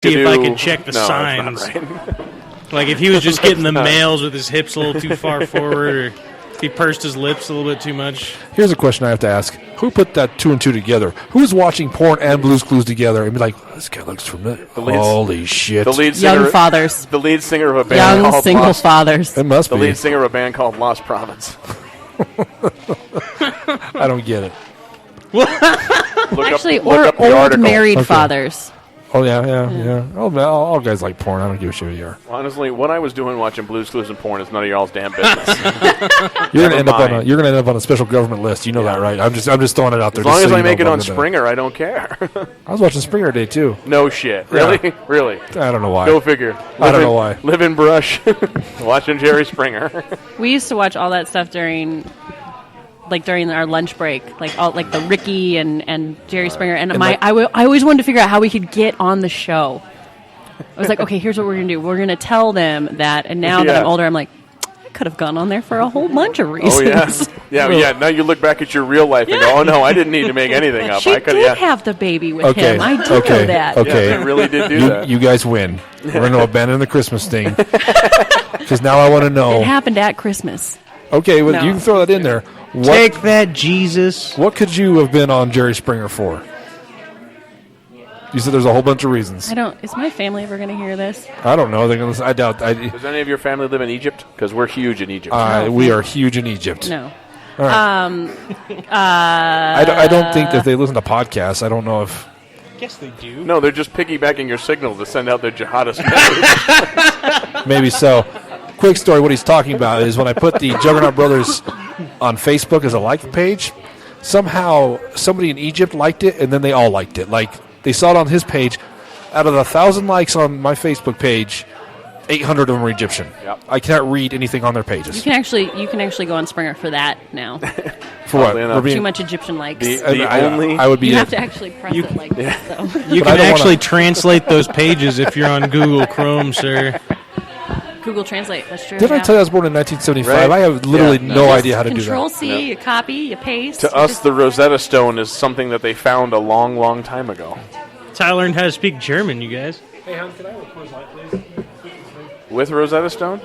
See if I could check the signs. That's not right. Like if he was just getting the males with his hips a little too far forward, or if he pursed his lips a little bit too much. Here's a question I have to ask: who put that 2 and 2 together? Who's watching porn and Blue's Clues together and be like, oh, "This guy looks familiar"? Holy shit! The lead singer, young fathers. The lead singer of a band young called single Lost, fathers. It must the be. lead singer of a band called Lost Province. I don't get it. Actually, look up the old article. married fathers. Oh yeah. All guys like porn. I don't give a shit who you are. Honestly, what I was doing watching Blues Clues and porn is none of y'all's damn business. You're gonna end up on a special government list. You know that, right? I'm just throwing it out there. As long as I make it on Springer, I don't care. I was watching Springer today too. No shit. Really? Yeah. Really? I don't know why. Go figure. I don't know why. Live in Brush, watching Jerry Springer. We used to watch all that stuff during our lunch break, like the Ricky and Jerry Springer, and I always wanted to figure out how we could get on the show. I was like, okay, here's what we're gonna do. We're gonna tell them that, and now that I'm older, I'm like, I could have gone on there for a whole bunch of reasons. Oh yeah. Now you look back at your real life and go, oh no, I didn't need to make anything up. She I could did have the baby with him. I do know that. Okay, I really did do that. You guys win. We're going to abandon the Christmas thing because now I want to know. It happened at Christmas. Okay, well, you can throw that in there. Take that, Jesus. What could you have been on Jerry Springer for? You said there's a whole bunch of reasons. Is my family ever going to hear this? I don't know. They're gonna listen. I doubt. Does any of your family live in Egypt? Because we're huge in Egypt. We are huge in Egypt. No. All right. I don't think that they listen to podcasts. I don't know if. Yes, they do. No, they're just piggybacking your signal to send out their jihadist message. Maybe so. Quick story. What he's talking about is when I put the Juggernaut Brothers on Facebook as a like page, somehow somebody in Egypt liked it, and then they all liked it. Like, they saw it on his page. Out of 1,000 likes on my Facebook page, 800 of them are Egyptian. Yep. I cannot read anything on their pages. You can actually go on Springer for that now. For what? For Too much Egyptian likes. I would be. You have to actually press it like that, though. You can actually translate those pages if you're on Google Chrome, sir. Google Translate. That's true. Didn't I tell you I was born in 1975? Right. I have literally no idea how to do that. Control-C, you copy, you paste. To us, the Rosetta Stone is something that they found a long, long time ago. That's how I learned how to speak German, you guys. Hey, hon, can I have a Coors Light, please? With Rosetta Stone?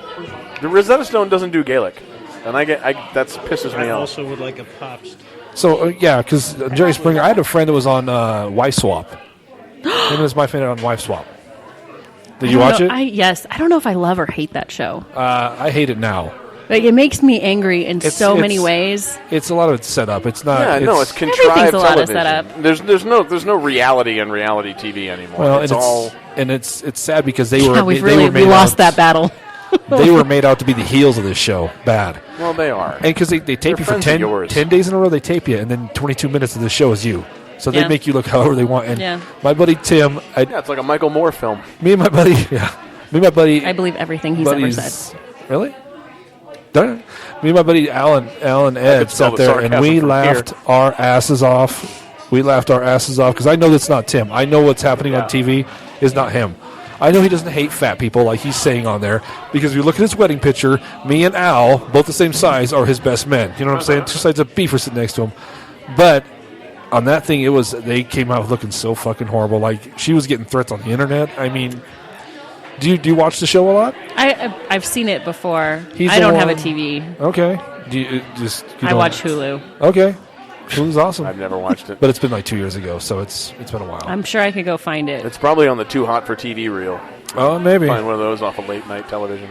The Rosetta Stone doesn't do Gaelic. And that pisses me I off. also would like a Pops. So, because Jerry Springer, I had a friend that was on Wife Swap. Him was my friend on Wife Swap. Did you watch it? Yes. I don't know if I love or hate that show. I hate it now. Like, it makes me angry in so many ways. It's a lot of it's set up. It's not. Yeah, it's contrived everything's a lot of television. setup. There's no reality in reality TV anymore. Well, it's sad because they were. We lost that battle. They were made out to be the heels of this show. Bad. Well, they are. And because they tape you for 10 days in a row, they tape you, and then 22 minutes of the show is you. So they make you look however they want. And my buddy Tim, it's like a Michael Moore film. Me and my buddy, I believe everything he's ever said. Really? Me and my buddy Alan Ed sat there, and we laughed our asses off. We laughed our asses off because I know that's not Tim. I know what's happening on TV is not him. I know he doesn't hate fat people like he's saying on there because if you look at his wedding picture, me and Al, both the same size, are his best men. You know what I'm saying? Two sides of beef are sitting next to him. But on that thing, they came out looking so fucking horrible. Like, she was getting threats on the internet. I mean, do you watch the show a lot? I've seen it before. I don't have a TV. Okay. I watch Hulu. Okay. Hulu's awesome. I've never watched it. But it's been like 2 years ago, so it's been a while. I'm sure I could go find it. It's probably on the Too Hot for TV reel. Oh, maybe. Find one of those off of late night television.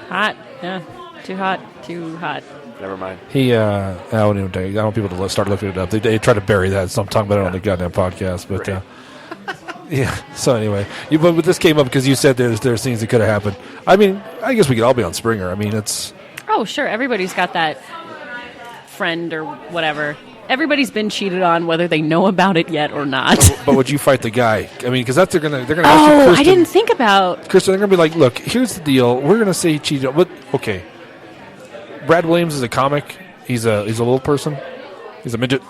Hot. Yeah. Too hot. Too hot. Never mind. I don't want people to start looking it up. They try to bury that, so I'm talking about it on the goddamn podcast. But yeah. So anyway, but this came up because you said there's things that could have happened. I mean, I guess we could all be on Springer. I mean, it's. Oh, sure. Everybody's got that friend or whatever. Everybody's been cheated on, whether they know about it yet or not. But would you fight the guy? I mean, because they're gonna ask you, Kirsten, I didn't think about Kirsten. They're gonna be like, look, here's the deal. We're gonna say he cheated. But okay. Brad Williams is a comic. He's a little person. He's a midget.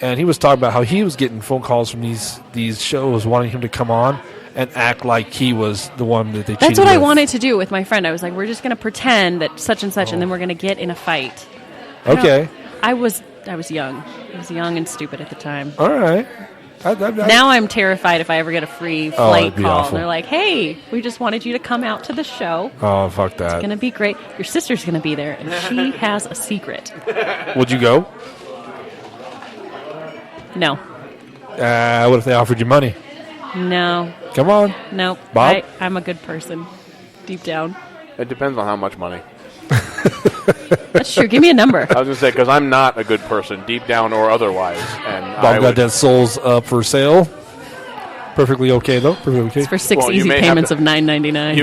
And he was talking about how he was getting phone calls from these shows wanting him to come on and act like he was the one that they cheated That's what with. I wanted to do with my friend. I was like, we're just going to pretend that such and such, and then we're going to get in a fight. Okay. I was young. I was young and stupid at the time. All right. Now I'm terrified if I ever get a free flight it'd be call. awful. And they're like, hey, we just wanted you to come out to the show. Oh, fuck that. It's going to be great. Your sister's going to be there, and she has a secret. Would you go? No. What if they offered you money? No. Come on. Nope. Bob? I'm a good person. Deep down. It depends on how much money. That's true. Give me a number. I was going to say, because I'm not a good person, deep down or otherwise. And Bob got that Souls up for sale. Perfectly okay, though. Perfectly okay. It's for 6 Well, you easy may payments have of $9.99.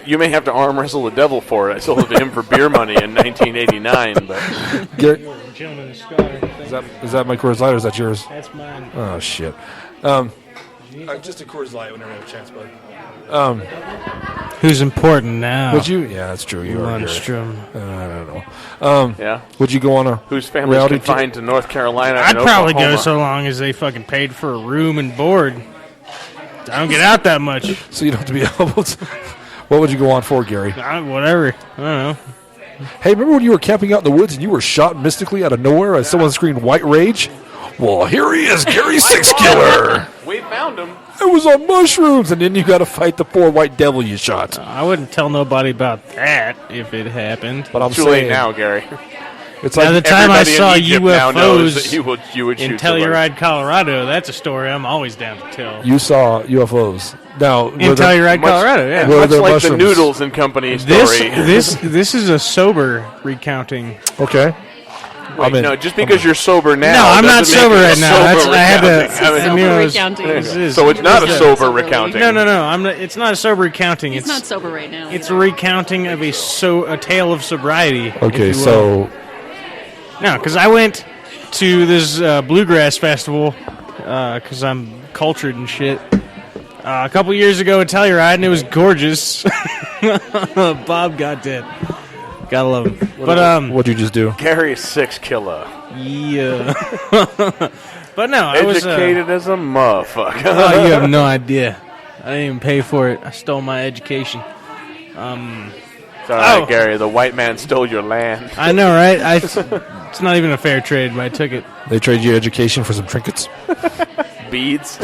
You may have to arm wrestle the devil for it. I sold it to him for beer money in 1989. But Gary, Gentleman scholar. is that my Coors Light or is that yours? That's mine. Oh, shit. Just a Coors Light whenever I have a chance, bud. Who's important now? Would you? Yeah, that's true. You are. Gary. Lundstrom. I don't know. yeah, Would you go on a whose family's reality confined to North Carolina? I'd and probably go Oklahoma. so long as they fucking paid for a room and board. I don't get out that much. So you don't have to be able to. What would you go on for, Gary? Whatever. I don't know. Hey, remember when you were camping out in the woods and you were shot mystically out of nowhere as someone screamed "White Rage"? Well, here he is, Gary Sixkiller. We found him. I was on mushrooms, and then you got to fight the poor white devil you shot. I wouldn't tell nobody about that if it happened. But I'm Too late saying now, Gary. it's Now, the like time I Everybody in saw Egypt now knows UFOs that you would in shoot somebody. Telluride, Colorado, that's a story I'm always down to tell. you saw UFOs. Now, In were there- Telluride, Much- Colorado, yeah. Were Much there like mushrooms? the Noodles and Company story. This is a sober recounting. Okay. Wait, I'm in. no, just because you're sober now. No, I'm not doesn't make sober it a right now. sober I had to. recounting. I mean, I knew I was- recounting. this is- so it's not a Yeah. sober Soberly. recounting. No. I'm not. It's not a sober recounting. He's It's not sober right now. It's a recounting of a tale of sobriety. if Okay, you will. so No, because I went to this bluegrass festival because I'm cultured and shit. A couple years ago at Telluride, and it was gorgeous. Bob got dead. Gotta love him. But what'd you just do? Gary Sixkiller. yeah. But no, I was. Educated as a motherfucker. Oh, you have no idea. I didn't even pay for it. I stole my education. It's all right, Oh. Gary. The white man stole your land. I know, right? It's not even a fair trade, but I took it. They trade you education for some trinkets. Beads.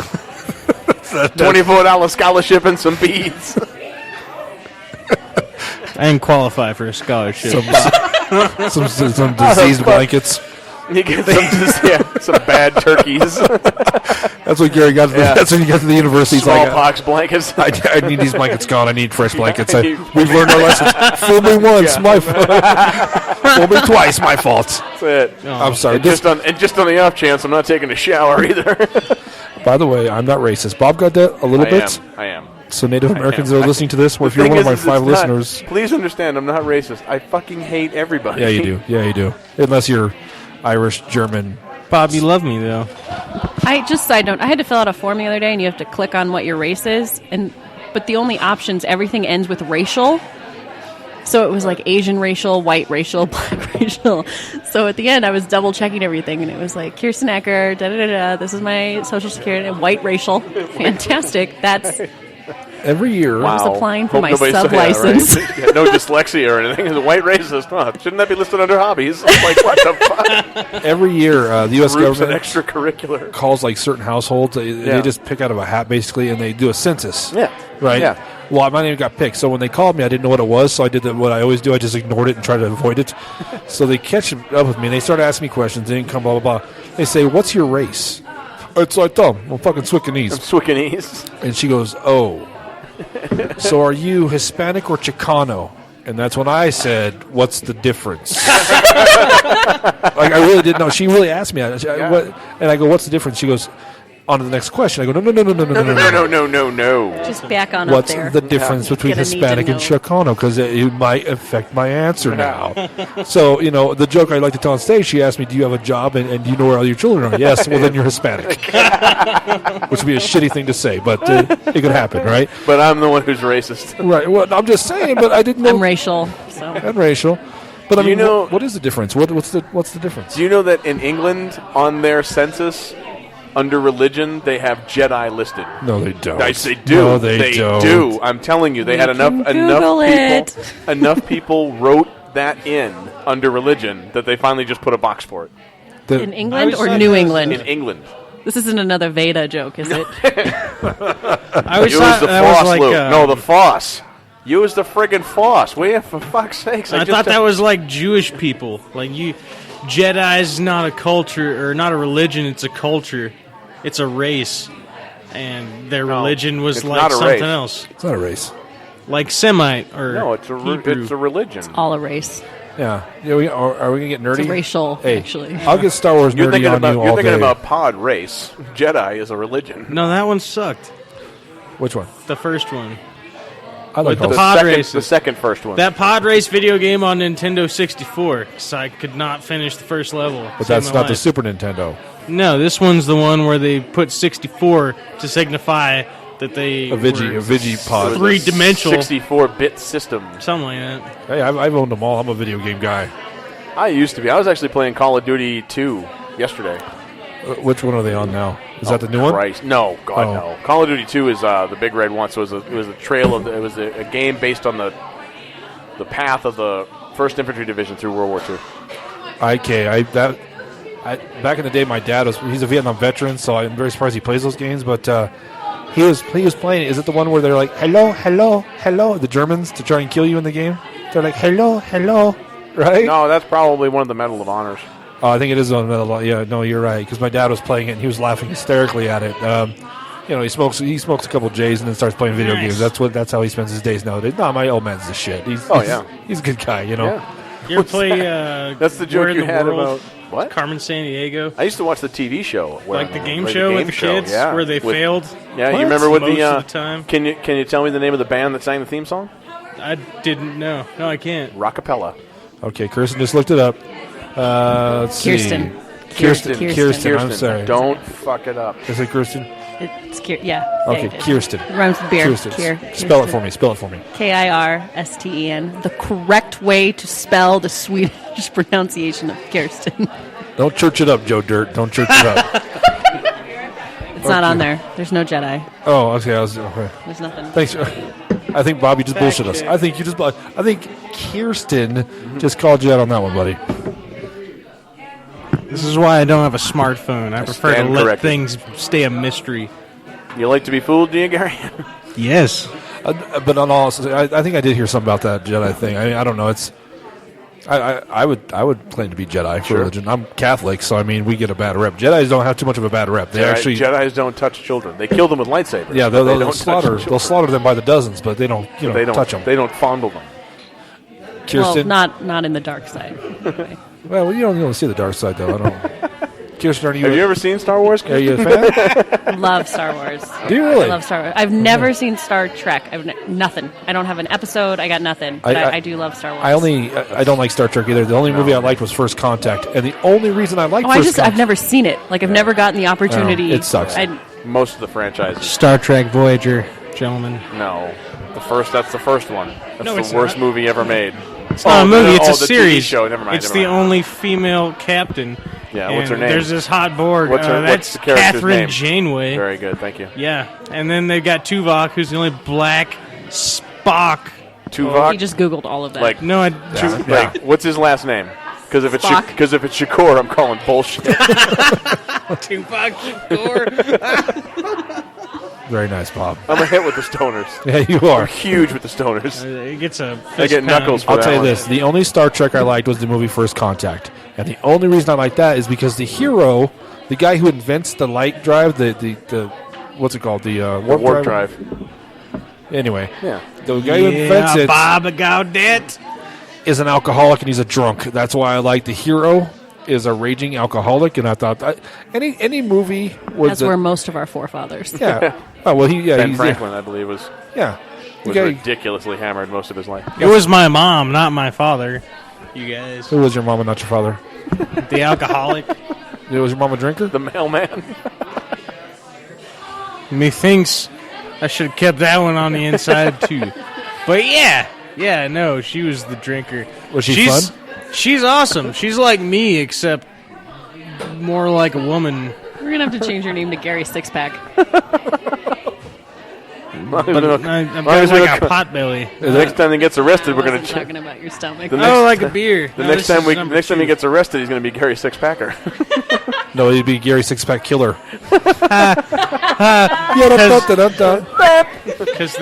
$24 scholarship and some beads. I didn't qualify for a scholarship. Some diseased blankets. You get some bad turkeys. That's what Gary got. Yeah. That's when you got to the university. He's like, Smallpox blankets. I need these blankets gone. I need fresh blankets. We've learned our lessons. Fool me once, my fault. Fool me twice, my fault. That's it. I'm sorry. And just on the off chance, I'm not taking a shower either. By the way, I'm not racist. Bob got that a little bit. I am. So Native Americans am. that are listening to this, well, if The you're thing one of my is, 5 it's not- listeners, please understand, I'm not racist. I fucking hate everybody. yeah, you do. Yeah, you do. Unless you're Irish, German. Bob, you love me, though. Side note, I had to fill out a form the other day, and you have to click on what your race is, but the only options, everything ends with racial. So it was like Asian racial, white racial, black racial. So at the end, I was double checking everything, and it was like Kirsten Ecker, da da da da. This is my social security, and white racial. Fantastic. That's Every year, I was applying for Hope my nobody said sub that, right? license. Yeah, no dyslexia or anything. It's a white racist, huh? Shouldn't that be listed under hobbies? It's like, what the fuck? every year, the U.S. Groups and government extracurricular. calls like certain households. They just pick out of a hat, basically, and they do a census. Yeah. Right? Yeah. Well, my name got picked. So when they called me, I didn't know what it was. So I did what I always do. I just ignored it and tried to avoid it. So they catch up with me, and they start asking me questions. They didn't come, blah, blah, blah. They say, what's your race? It's like, I'm fucking Swickenese. Swickenese. And she goes, oh. So are you Hispanic or Chicano? And that's when I said, what's the difference? Like, I really didn't know. She really asked me. And I go, what's the difference? She goes, on to the next question. I go, no. Just Just back on What's up there. the difference between Gonna need to Hispanic and know. Chicano? Because it might affect my answer now. So, the joke I like to tell on stage, she asked me, do you have a job and do you know where all your children are? Yes, well, then you're Hispanic. Which would be a shitty thing to say, but it could happen, right? But I'm the one who's racist. Right. Well, I'm just saying, but I didn't know. I'm racial, so And racial. But I Do you mean, know- what is the difference? What's the difference? Do you know that in England, on their census, under religion, they have Jedi listed? No, they don't. Nice, they do. No, they don't. do. I'm telling you, they had enough Google it. people. Enough people wrote that in under religion that they finally just put a box for it The- in England I or was- New England? in England. This isn't another Veda joke, is it? I always Use thought the that was Foss, like Luke. No, the Foss. Use the friggin' Foss. Will you, for fuck's sakes? I thought that was like Jewish people. Like Jedi's not a culture or not a religion. It's a culture. It's a race, and their religion was it's like not a something race. else, It's not a race. like Semite or No, it's a religion. All a race. Yeah. Are we going to get nerdy? It's a racial, Hey, actually. I'll get Star Wars You're nerdy thinking on about you you're all thinking day. about pod race. Jedi is a religion. No, that one sucked. Which one? The first one. I like the those. pod races. The second first one. That pod race video game on Nintendo 64. Because I could not finish the first level. But that's not the Super Nintendo. No, this one's the one where they put 64 to signify that they A Vigi pod. three-dimensional. 64-bit system. Something like that. Hey, I've owned them all. I'm a video game guy. I used to be. I was actually playing Call of Duty 2 yesterday. Which one are they on now? Is that the new one? Christ. No, God, Oh. no. Call of Duty 2 is the big red one. So it was a trail of it was a game based on the path of the 1st Infantry Division through World War II. Back in the day, my dad he's a Vietnam veteran, so I'm very surprised he plays those games. But he was playing. Is it the one where they're like, hello, hello, hello, the Germans to try and kill you in the game? They're like, hello, hello, right? No, that's probably one of the Medal of Honors. Oh, I think it is on Metal. Yeah, no, you're right. Because my dad was playing it, and he was laughing hysterically at it. He smokes a couple J's and then starts playing video games. That's how he spends his days nowadays. No, my old man's the shit. He's a good guy, you know. Yeah. You ever play That's the joke Where in you the had World? about what? Carmen Sandiego? I used to watch the TV show, Like the game show with the kids where they failed? Yeah, you remember with most the of the time? Can you tell me the name of the band that sang the theme song? I didn't know. No, I can't. Rockapella. Okay, Kirsten just looked it up. Let's Kirsten. see. Kirsten. Kirsten. I'm sorry. Don't fuck it up. Is it Kirsten? It's yeah. Okay, Yeah, Kirsten. It rhymes with beer. Kirsten. Kirsten. Spell it for me. Spell it for me. Kirsten. The correct way to spell the Swedish pronunciation of Kirsten. Don't church it up, Joe Dirt. Don't church it up. It's not on there. There's no Jedi. Oh, okay. Okay. There's nothing. Thanks. I think Bobby just bullshit us. I think Kirsten just called you out on that one, buddy. This is why I don't have a smartphone. I prefer to stand let corrected. things stay a mystery. You like to be fooled, do you, Gary? Yes. But on all, I think I did hear something about that Jedi thing. I mean, I don't know. It's I would claim to be Jedi for religion. I'm Catholic, so I mean we get a bad rep. Jedis don't have too much of a bad rep. They actually Jedis don't touch children. They kill them with lightsabers. yeah They they'll don't slaughter touch they'll slaughter them by the dozens, but they don't they don't touch them. They don't fondle them. Kirsten, Well, not in the dark side. well you don't see the dark side though. I don't. Kirsten, Have you ever seen Star Wars? Are you a fan? Love Star Wars. Do you really? I love Star Wars. I've never seen Star Trek. Nothing. I don't have an episode. I got nothing. But I do love Star Wars. I don't like Star Trek either. The only movie I liked was First Contact, and the only reason I liked First Contact, I've never seen it. Like I've never gotten the opportunity. it sucks. Most of the franchises. Star Trek Voyager, gentlemen. No. That's the first one. That's No, it's the worst not. movie ever made. It's not a movie, it's a the TV series. show. Never mind. It's never the mind. only female captain. Yeah, what's her And name? There's this hot Borg. What's That's the character's Catherine name? Janeway. Very good, thank you. Yeah, and then they've got Tuvok, who's the only black Spock. Tuvok? He just Googled all of that. Like, No, like, what's his last name? Because if it's Spock. Shakur, I'm calling bullshit. Tuvok Shakur. very nice, Bob. I'm a hit with the stoners. Yeah, you are. I'm huge with the stoners. It gets a I get fist knuckles pound. for I'll that tell you one. this: the only Star Trek I liked was the movie First Contact, and the only reason I like that is because the hero, the guy who invents the light drive, the what's it called, the Warp drive. Anyway, Yeah. the guy who invents Yeah, it Bob Gaudet. is an alcoholic and he's a drunk. That's why I like the hero is a raging alcoholic, and I thought any movie where That's where most of our forefathers. yeah. Oh well, Ben he's Franklin, I believe, was yeah. The was guy, ridiculously hammered most of his life. It was my mom, not my father. You guys. who was your mama, not your father? The alcoholic. Was your mama a drinker? The mailman. Methinks I should have kept that one on the inside, too. But yeah, no, she was the drinker. Was she fun? She's awesome. She's like me, except more like a woman. We're gonna have to change your name to Gary Sixpack. But I'm like a potbelly. The next time he gets arrested, we're I going wasn't to. talking about your stomach. The Oh, like a beer. The next time he gets arrested, he's going to be Gary Sixpacker. No, he'd be Gary Six-Pack Killer. Because